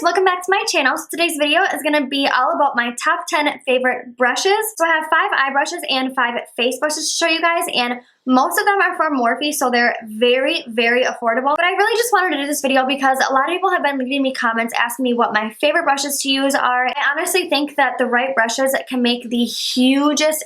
welcome back to my channel. So today's video is going to be all about my top 10 favorite brushes. So I have 5 eye brushes and 5 face brushes to show you guys, and most of them are from Morphe, so they're very, very affordable. But I really just wanted to do this video because a lot of people have been leaving me comments asking me what my favorite brushes to use are. I honestly think that the right brushes can make the hugest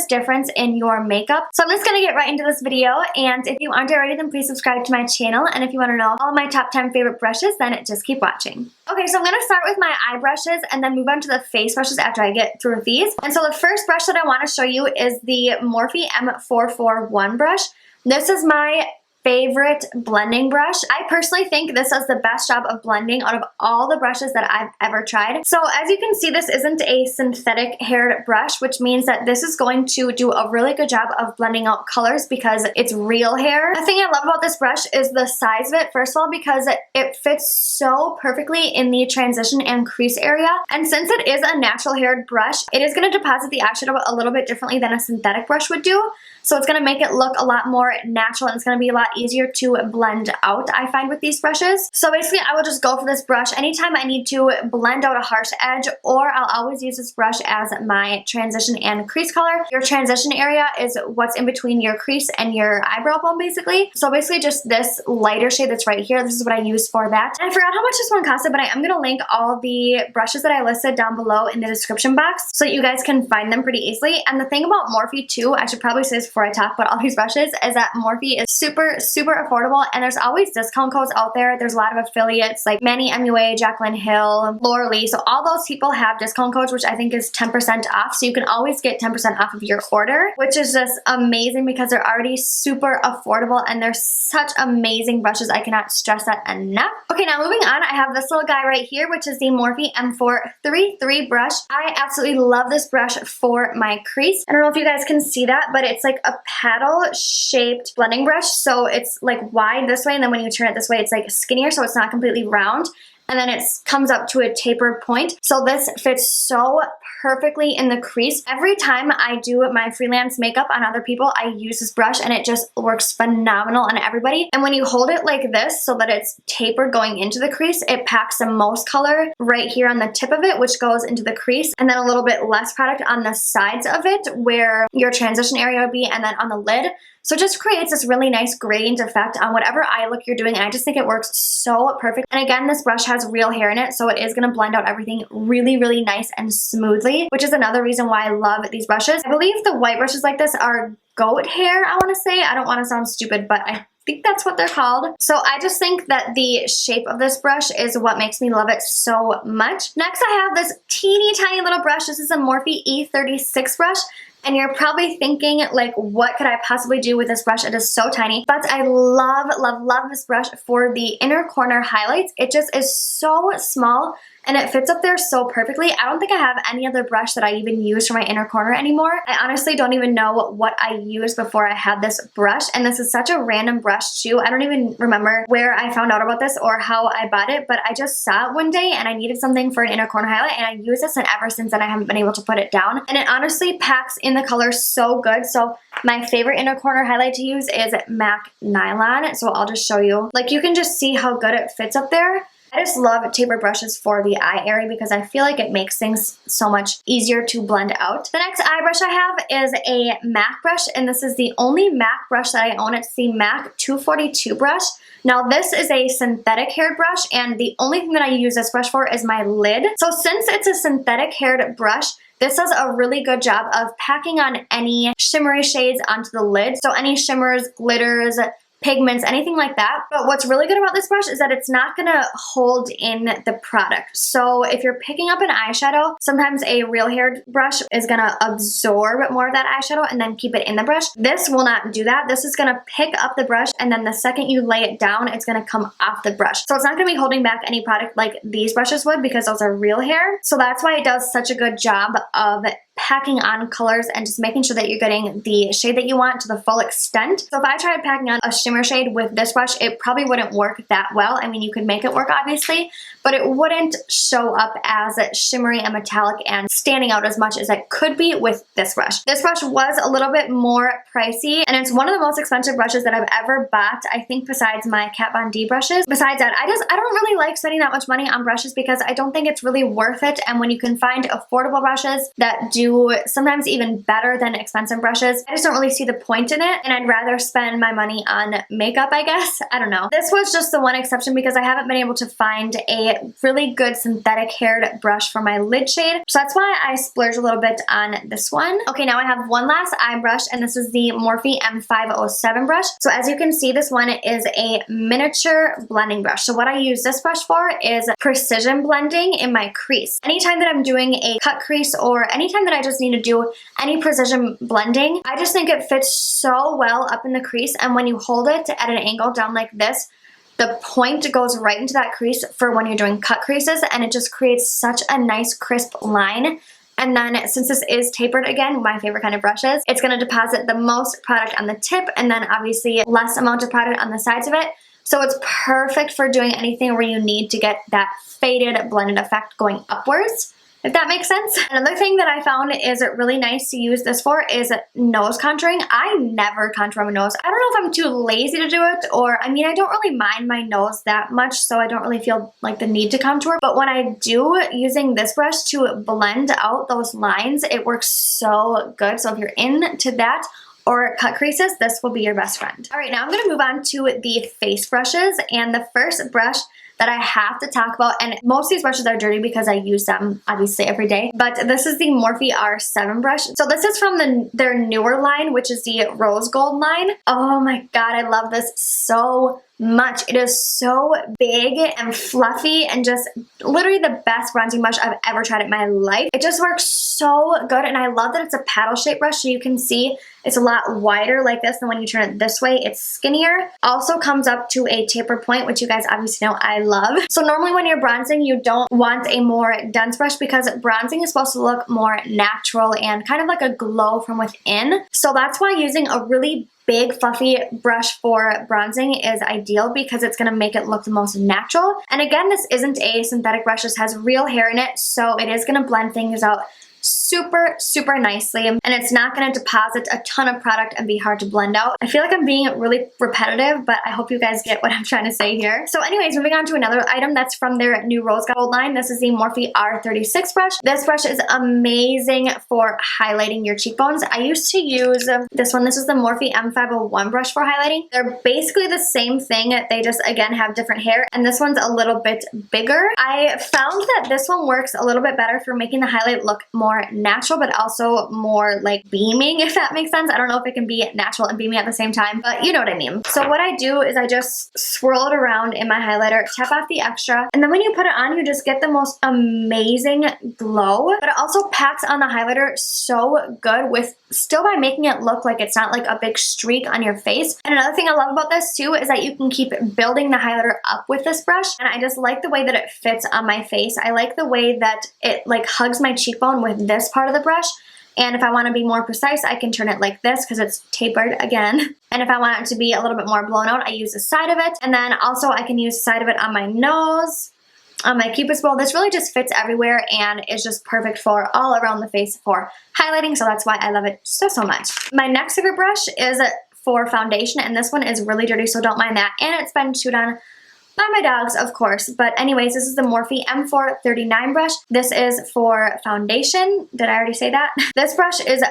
difference in your makeup. So I'm just going to get right into this video, and if you aren't already, then please subscribe to my channel. And if you want to know all of my top 10 favorite brushes, then just keep watching. Okay, so I'm going to start with my eye brushes and then move on to the face brushes after I get through these. And so the first brush that I want to show you is the Morphe M441 brush. This is my favorite blending brush. I personally think this does the best job of blending out of all the brushes that I've ever tried. So as you can see, this isn't a synthetic haired brush, which means that this is going to do a really good job of blending out colors because it's real hair. The thing I love about this brush is the size of it, first of all, because it fits so perfectly in the transition and crease area. And since it is a natural haired brush, it is going to deposit the eyeshadow a little bit differently than a synthetic brush would do. So it's going to make it look a lot more natural, and it's going to be a lot easier to blend out, I find, with these brushes. So basically, I will just go for this brush anytime I need to blend out a harsh edge, or I'll always use this brush as my transition and crease color. Your transition area is what's in between your crease and your eyebrow bone, basically. So basically just this lighter shade that's right here, this is what I use for that. And I forgot how much this one costed, but I am going to link all the brushes that I listed down below in the description box so that you guys can find them pretty easily. And the thing about Morphe too, I should probably say this before I talk about all these brushes, is that Morphe is super affordable, and there's always discount codes out there. There's a lot of affiliates like Manny MUA, Jaclyn Hill, Laura Lee, so all those people have discount codes, which I think is 10% off, so you can always get 10% off of your order, which is just amazing because they're already super affordable and they're such amazing brushes. I cannot stress that enough. Okay, now moving on, I have this little guy right here, which is the Morphe M433 brush. I absolutely love this brush for my crease. I don't know if you guys can see that, but it's like a paddle shaped blending brush, so it's like wide this way, and then when you turn it this way it's like skinnier, so it's not completely round, and then it comes up to a tapered point. So this fits so perfectly in the crease. Every time I do my freelance makeup on other people, I use this brush and it just works phenomenal on everybody. And when you hold it like this so that it's tapered going into the crease, it packs the most color right here on the tip of it, which goes into the crease, and then a little bit less product on the sides of it where your transition area would be, and then on the lid. So it just creates this really nice gradient effect on whatever eye look you're doing, and I just think it works so perfect. And again, this brush has real hair in it, so it is going to blend out everything really nice and smoothly, which is another reason why I love these brushes. I believe the white brushes like this are goat hair, I want to say. I don't want to sound stupid, but I think that's what they're called. So I just think that the shape of this brush is what makes me love it so much. Next, I have this teeny tiny little brush. This is a Morphe E36 brush. And you're probably thinking, like, what could I possibly do with this brush? It is so tiny. But I love this brush for the inner corner highlights. It just is so small, and it fits up there so perfectly. I don't think I have any other brush that I even use for my inner corner anymore. I honestly don't even know what I used before I had this brush, and this is such a random brush too. I don't even remember where I found out about this or how I bought it, but I just saw it one day and I needed something for an inner corner highlight, and I used this, and ever since then I haven't been able to put it down. And it honestly packs in the color so good. So my favorite inner corner highlight to use is MAC Nylon, so I'll just show you. Like, you can just see how good it fits up there. I just love tapered brushes for the eye area because I feel like it makes things so much easier to blend out. The next eye brush I have is a MAC brush, and this is the only MAC brush that I own. It's the MAC 242 brush. Now this is a synthetic haired brush, and the only thing that I use this brush for is my lid. So since it's a synthetic haired brush, this does a really good job of packing on any shimmery shades onto the lid. So any shimmers, glitters, pigments, anything like that. But what's really good about this brush is that it's not going to hold in the product. So if you're picking up an eyeshadow, sometimes a real haired brush is going to absorb more of that eyeshadow and then keep it in the brush. This will not do that. This is going to pick up the brush, and then the second you lay it down, it's going to come off the brush. So it's not going to be holding back any product like these brushes would, because those are real hair. So that's why it does such a good job of packing on colors and just making sure that you're getting the shade that you want to the full extent. So if I tried packing on a shimmer shade with this brush, it probably wouldn't work that well. I mean, you could make it work obviously, but it wouldn't show up as shimmery and metallic and standing out as much as it could be with this brush. This brush was a little bit more pricey, and it's one of the most expensive brushes that I've ever bought, I think, besides my Kat Von D brushes. Besides that, I don't really like spending that much money on brushes because I don't think it's really worth it, and when you can find affordable brushes that do sometimes even better than expensive brushes, I just don't really see the point in it, and I'd rather spend my money on makeup, I guess. I don't know. This was just the one exception because I haven't been able to find a really good synthetic haired brush for my lid shade, so that's why I splurged a little bit on this one. Okay, now I have one last eye brush, and this is the Morphe M507 brush. So as you can see, this one is a miniature blending brush. So what I use this brush for is precision blending in my crease. Anytime that I'm doing a cut crease or anytime that I just need to do any precision blending, I just think it fits so well up in the crease, and when you hold it at an angle down like this, the point goes right into that crease for when you're doing cut creases, and it just creates such a nice crisp line. And then since this is tapered, again, my favorite kind of brushes, it's going to deposit the most product on the tip and then obviously less amount of product on the sides of it. So it's perfect for doing anything where you need to get that faded blended effect going upwards, if that makes sense. Another thing that I found is really nice to use this for is nose contouring. I never contour my nose. I don't know if I'm too lazy to do it, or I mean, I don't really mind my nose that much, so I don't really feel like the need to contour. But when I do, using this brush to blend out those lines, it works so good. So if you're into that or cut creases, this will be your best friend. All right, now I'm gonna move on to the face brushes, and the first brush that I have to talk about, and most of these brushes are dirty because I use them obviously every day, but this is the Morphe R7 brush. So this is from their newer line, which is the rose gold line. Oh my god, I love this so much. It is so big and fluffy and just literally the best bronzing brush I've ever tried in my life. It just works so good, and I love that it's a paddle shaped brush, so you can see it's a lot wider like this, and when you turn it this way, it's skinnier. Also comes up to a taper point, which you guys obviously know I love. So normally when you're bronzing, you don't want a more dense brush because bronzing is supposed to look more natural and kind of like a glow from within. So that's why using a really big fluffy brush for bronzing is ideal because it's going to make it look the most natural. And again, this isn't a synthetic brush, this has real hair in it, so it is going to blend things out super nicely, and it's not going to deposit a ton of product and be hard to blend out. I feel like I'm being really repetitive, but I hope you guys get what I'm trying to say here. So anyways, moving on to another item that's from their new rose gold line. This is the Morphe R36 brush. This brush is amazing for highlighting your cheekbones. I used to use this one. This is the Morphe M501 brush for highlighting. They're basically the same thing. They just, again, have different hair, and this one's a little bit bigger. I found that this one works a little bit better for making the highlight look more natural, but also more like beaming, if that makes sense. I don't know if it can be natural and beaming at the same time, but you know what I mean. So what I do is I just swirl it around in my highlighter, tap off the extra, and then when you put it on, you just get the most amazing glow. But it also packs on the highlighter so good with still by making it look like it's not like a big streak on your face. And another thing I love about this too is that you can keep building the highlighter up with this brush, and I just like the way that it fits on my face. I like the way that it like hugs my cheekbone with this part of the brush. And if I want to be more precise, I can turn it like this because it's tapered again. And if I want it to be a little bit more blown out, I use the side of it. And then also I can use the side of it on my nose, on my cupid's bow. This really just fits everywhere and is just perfect for all around the face for highlighting. So that's why I love it so much. My next favorite brush is for foundation, and this one is really dirty, so don't mind that. And it's been chewed on by my dogs, of course. But anyways, this is the Morphe M439 brush. This is for foundation. Did I already say that? This brush is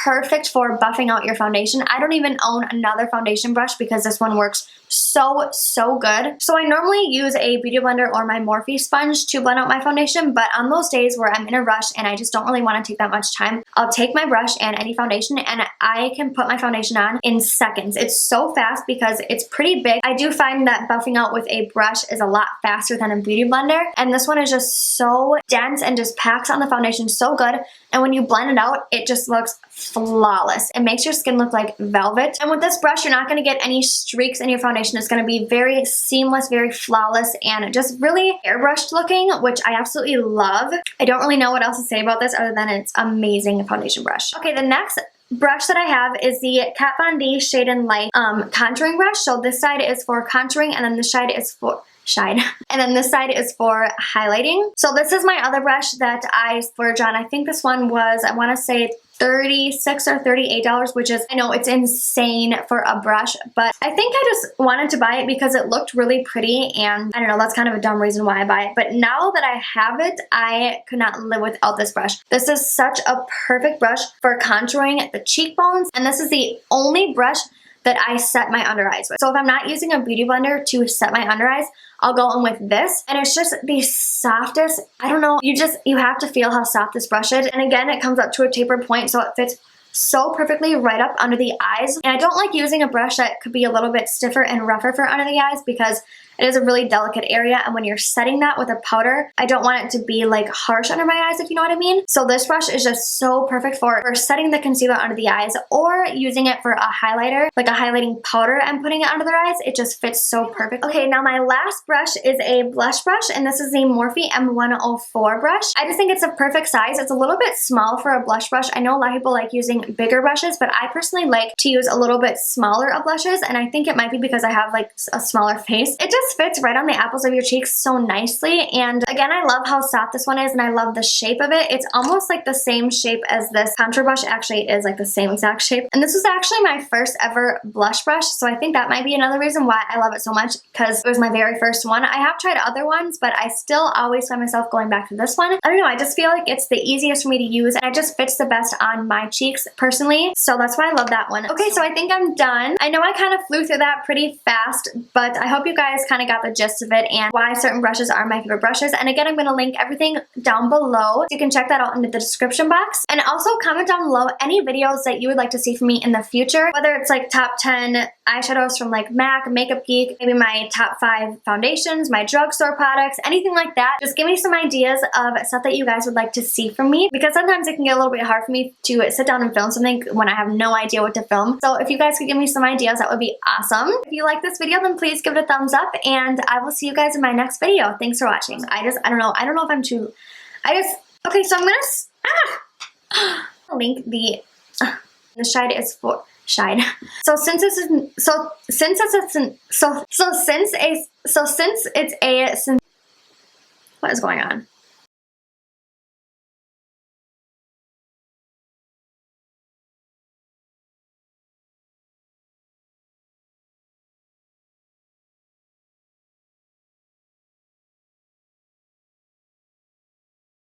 perfect for buffing out your foundation. I don't even own another foundation brush because this one works so good. So I normally use a beauty blender or my Morphe sponge to blend out my foundation, but on those days where I'm in a rush and I just don't really want to take that much time, I'll take my brush and any foundation and I can put my foundation on in seconds. It's so fast because it's pretty big. I do find that buffing out with a brush is a lot faster than a beauty blender, and this one is just so dense and just packs on the foundation so good, and when you blend it out, it just looks flawless. It makes your skin look like velvet. And with this brush, you're not going to get any streaks in your foundation. It's going to be very seamless, very flawless, and just really airbrushed looking, which I absolutely love. I don't really know what else to say about this other than it's amazing foundation brush. Okay, the next brush that I have is the Kat Von D Shade and Light contouring brush. So this side is for contouring, and then this side is for and then this side is for highlighting. So this is my other brush that I splurged on. I think this one was, I want to say $36 or $38, which is, I know it's insane for a brush, but I think I just wanted to buy it because it looked really pretty, and I don't know, that's kind of a dumb reason why I buy it. But now that I have it, I could not live without this brush. This is such a perfect brush for contouring the cheekbones, and this is the only brush that I set my under eyes with. So if I'm not using a beauty blender to set my under eyes, I'll go in with this, and it's just the softest. I don't know, you have to feel how soft this brush is. And again, it comes up to a tapered point, so it fits so perfectly right up under the eyes. And I don't like using a brush that could be a little bit stiffer and rougher for under the eyes because it is a really delicate area, and when you're setting that with a powder, I don't want it to be like harsh under my eyes, if you know what I mean. So this brush is just so perfect for setting the concealer under the eyes, or using it for a highlighter, like a highlighting powder and putting it under their eyes. It just fits so perfect. Okay, now my last brush is a blush brush, and this is the Morphe M104 brush. I just think it's a perfect size. It's a little bit small for a blush brush. I know a lot of people like using bigger brushes, but I personally like to use a little bit smaller of blushes, and I think it might be because I have like a smaller face. It just fits right on the apples of your cheeks so nicely, and again, I love how soft this one is, and I love the shape of it. It's almost like the same shape as this contour brush. Actually, it is like the same exact shape, and this was actually my first ever blush brush, so I think that might be another reason why I love it so much, because it was my very first one. I have tried other ones, but I still always find myself going back to this one. I don't know, I just feel like it's the easiest for me to use, and it just fits the best on my cheeks personally, so that's why I love that one. Okay, so I think I'm done. I know I kind of flew through that pretty fast, but I hope you guys kind of got the gist of it and why certain brushes are my favorite brushes. And again, I'm going to link everything down below, so you can check that out in the description box. And also comment down below any videos that you would like to see from me in the future, whether it's like top 10 eyeshadows from like MAC, Makeup Geek, maybe my top 5 foundations, my drugstore products, anything like that. Just give me some ideas of stuff that you guys would like to see from me, because sometimes it can get a little bit hard for me to sit down and film something when I have no idea what to film. So if you guys could give me some ideas, that would be awesome. If you like this video, then please give it a thumbs up, and I will see you guys in my next video. Thanks for watching. I don't know if I'm too, okay, so I'm gonna, link the shade is for, shade. So since what is going on?